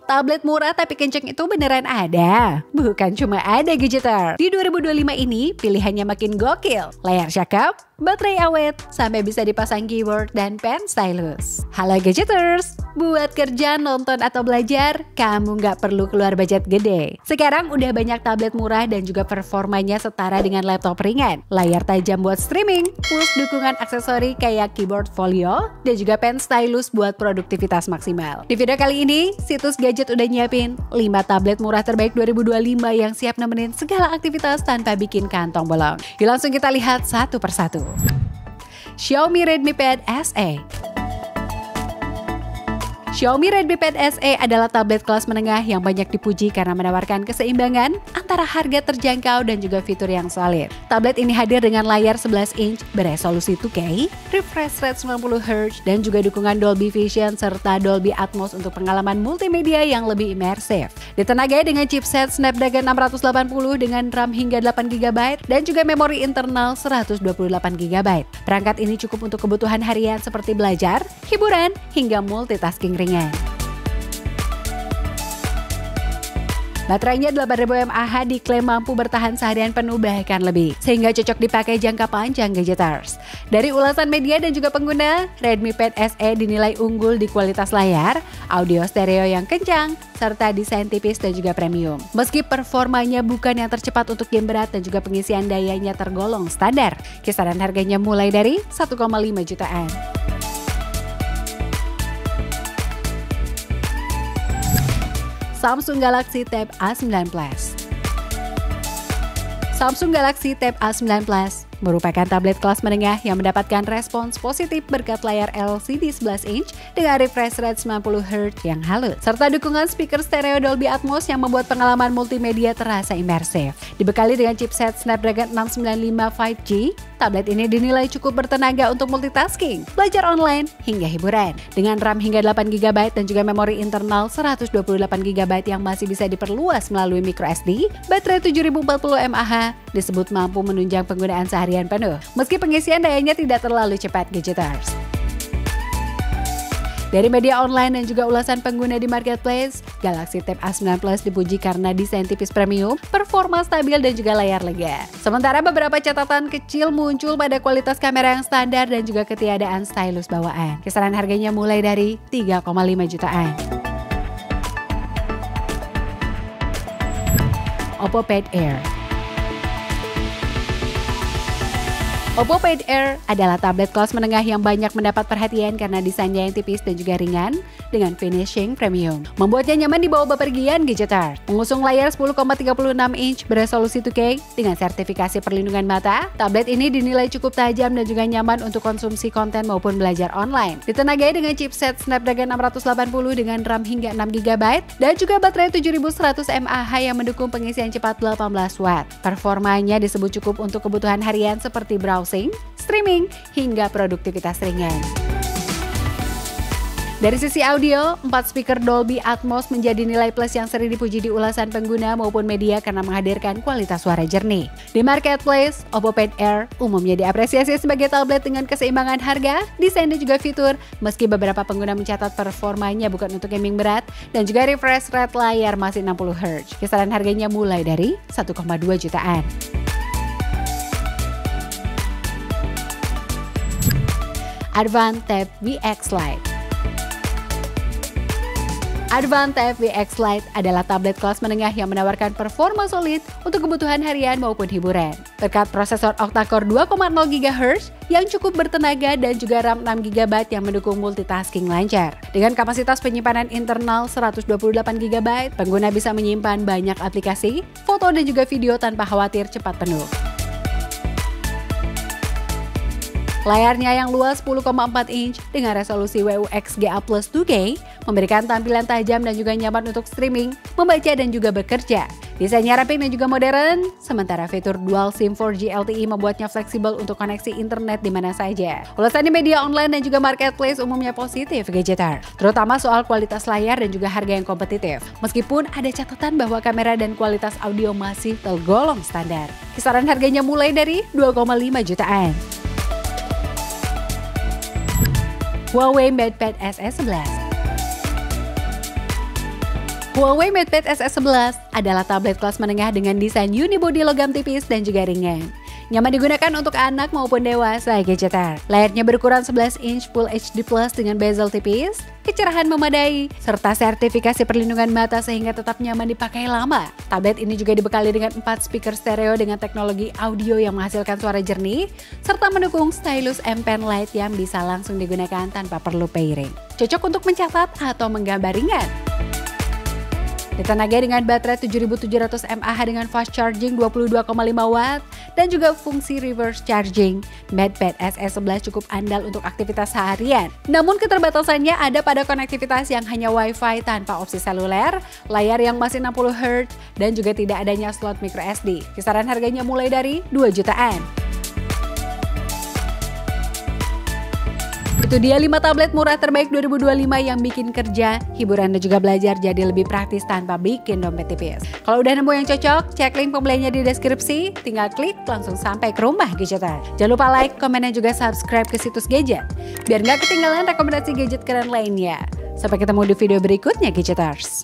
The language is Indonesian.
Tablet murah tapi kenceng itu beneran ada? Bukan cuma ada Gadgeter. Di 2025 ini pilihannya makin gokil. Layar cakep, baterai awet, sampai bisa dipasang keyboard dan pen stylus. Halo Gadgeters, buat kerja, nonton, atau belajar, kamu nggak perlu keluar budget gede. Sekarang udah banyak tablet murah dan juga performanya setara dengan laptop ringan. Layar tajam buat streaming, plus dukungan aksesori kayak keyboard folio, dan juga pen stylus buat produktivitas maksimal. Di video kali ini, situs Gadget udah nyiapin 5 tablet murah terbaik 2025 yang siap nemenin segala aktivitas tanpa bikin kantong bolong. Yuk langsung kita lihat satu persatu. Xiaomi Redmi Pad SE. Xiaomi Redmi Pad SE adalah tablet kelas menengah yang banyak dipuji karena menawarkan keseimbangan antara harga terjangkau dan juga fitur yang solid. Tablet ini hadir dengan layar 11 inch beresolusi 2K, refresh rate 90Hz, dan juga dukungan Dolby Vision serta Dolby Atmos untuk pengalaman multimedia yang lebih imersif. Ditenagai dengan chipset Snapdragon 680 dengan RAM hingga 8GB dan juga memori internal 128GB. Perangkat ini cukup untuk kebutuhan harian seperti belajar, hiburan, hingga multitasking ringan. Baterainya 8000 mAh diklaim mampu bertahan seharian penuh bahkan lebih, sehingga cocok dipakai jangka panjang Gadgeters. Dari ulasan media dan juga pengguna, Redmi Pad SE dinilai unggul di kualitas layar, audio stereo yang kencang, serta desain tipis dan juga premium. Meski performanya bukan yang tercepat untuk game berat dan juga pengisian dayanya tergolong standar, kisaran harganya mulai dari 1,5 jutaan. Samsung Galaxy Tab A9 Plus. Samsung Galaxy Tab A9 Plus merupakan tablet kelas menengah yang mendapatkan respons positif berkat layar LCD 11 inch dengan refresh rate 90Hz yang halus, serta dukungan speaker stereo Dolby Atmos yang membuat pengalaman multimedia terasa imersif. Dibekali dengan chipset Snapdragon 695 5G, tablet ini dinilai cukup bertenaga untuk multitasking, belajar online, hingga hiburan. Dengan RAM hingga 8GB dan juga memori internal 128GB yang masih bisa diperluas melalui microSD, baterai 7040 mAh disebut mampu menunjang penggunaan seharian penuh, meski pengisian dayanya tidak terlalu cepat Gadgeters. Dari media online dan juga ulasan pengguna di marketplace, Galaxy Tab A9 Plus dipuji karena desain tipis premium, performa stabil dan juga layar lega. Sementara beberapa catatan kecil muncul pada kualitas kamera yang standar dan juga ketiadaan stylus bawaan. Kisaran harganya mulai dari 3,5 jutaan. Oppo Pad Air. Oppo Pad Air adalah tablet kelas menengah yang banyak mendapat perhatian karena desainnya yang tipis dan juga ringan dengan finishing premium. Membuatnya nyaman dibawa bepergian Gadgeter. Mengusung layar 10,36 inch beresolusi 2K dengan sertifikasi perlindungan mata, tablet ini dinilai cukup tajam dan juga nyaman untuk konsumsi konten maupun belajar online. Ditenagai dengan chipset Snapdragon 680 dengan RAM hingga 6GB dan juga baterai 7100 mAh yang mendukung pengisian cepat 18 watt. Performanya disebut cukup untuk kebutuhan harian seperti browsing, streaming, hingga produktivitas ringan. Dari sisi audio, 4 speaker Dolby Atmos menjadi nilai plus yang sering dipuji di ulasan pengguna maupun media karena menghadirkan kualitas suara jernih. Di marketplace, Oppo Pad Air umumnya diapresiasi sebagai tablet dengan keseimbangan harga, desain dan juga fitur, meski beberapa pengguna mencatat performanya bukan untuk gaming berat dan juga refresh rate layar masih 60Hz. Kisaran harganya mulai dari 1,2 jutaan. Advance Tab VX Lite. Advance Tab VX Lite adalah tablet kelas menengah yang menawarkan performa solid untuk kebutuhan harian maupun hiburan. Berkat prosesor octa-core 2,0 GHz yang cukup bertenaga dan juga RAM 6GB yang mendukung multitasking lancar. Dengan kapasitas penyimpanan internal 128GB, pengguna bisa menyimpan banyak aplikasi, foto dan juga video tanpa khawatir cepat penuh. Layarnya yang luas 10,4 inch dengan resolusi WUXGA Plus 2K memberikan tampilan tajam dan juga nyaman untuk streaming, membaca dan juga bekerja. Desainnya rapi dan juga modern, sementara fitur Dual SIM 4G LTE membuatnya fleksibel untuk koneksi internet di mana saja. Ulasan di media online dan juga marketplace umumnya positif Gadgeter, terutama soal kualitas layar dan juga harga yang kompetitif. Meskipun ada catatan bahwa kamera dan kualitas audio masih tergolong standar. Kisaran harganya mulai dari 2,5 jutaan. Huawei MatePad SE 11. Huawei MatePad SS11 adalah tablet kelas menengah dengan desain unibody logam tipis dan juga ringan. Nyaman digunakan untuk anak maupun dewasa gadgeter. Layarnya berukuran 11 inch Full HD Plus dengan bezel tipis, kecerahan memadai, serta sertifikasi perlindungan mata sehingga tetap nyaman dipakai lama. Tablet ini juga dibekali dengan 4 speaker stereo dengan teknologi audio yang menghasilkan suara jernih, serta mendukung stylus M Pen Lite yang bisa langsung digunakan tanpa perlu pairing. Cocok untuk mencatat atau menggambar ringan. Ditenagai dengan baterai 7700 mAh dengan fast charging 22,5 watt dan juga fungsi reverse charging, MatePad SS11 cukup andal untuk aktivitas seharian. Namun keterbatasannya ada pada konektivitas yang hanya Wi-Fi tanpa opsi seluler, layar yang masih 60 Hz, dan juga tidak adanya slot microSD. Kisaran harganya mulai dari 2 jutaan. Itu dia 5 tablet murah terbaik 2025 yang bikin kerja, hiburan dan juga belajar jadi lebih praktis tanpa bikin dompet tipis. Kalau udah nemu yang cocok, cek link pembeliannya di deskripsi, tinggal klik langsung sampai ke rumah gadgeter. Jangan lupa like, komen, dan juga subscribe ke situs gadget, biar nggak ketinggalan rekomendasi gadget keren lainnya. Sampai ketemu di video berikutnya gadgeters.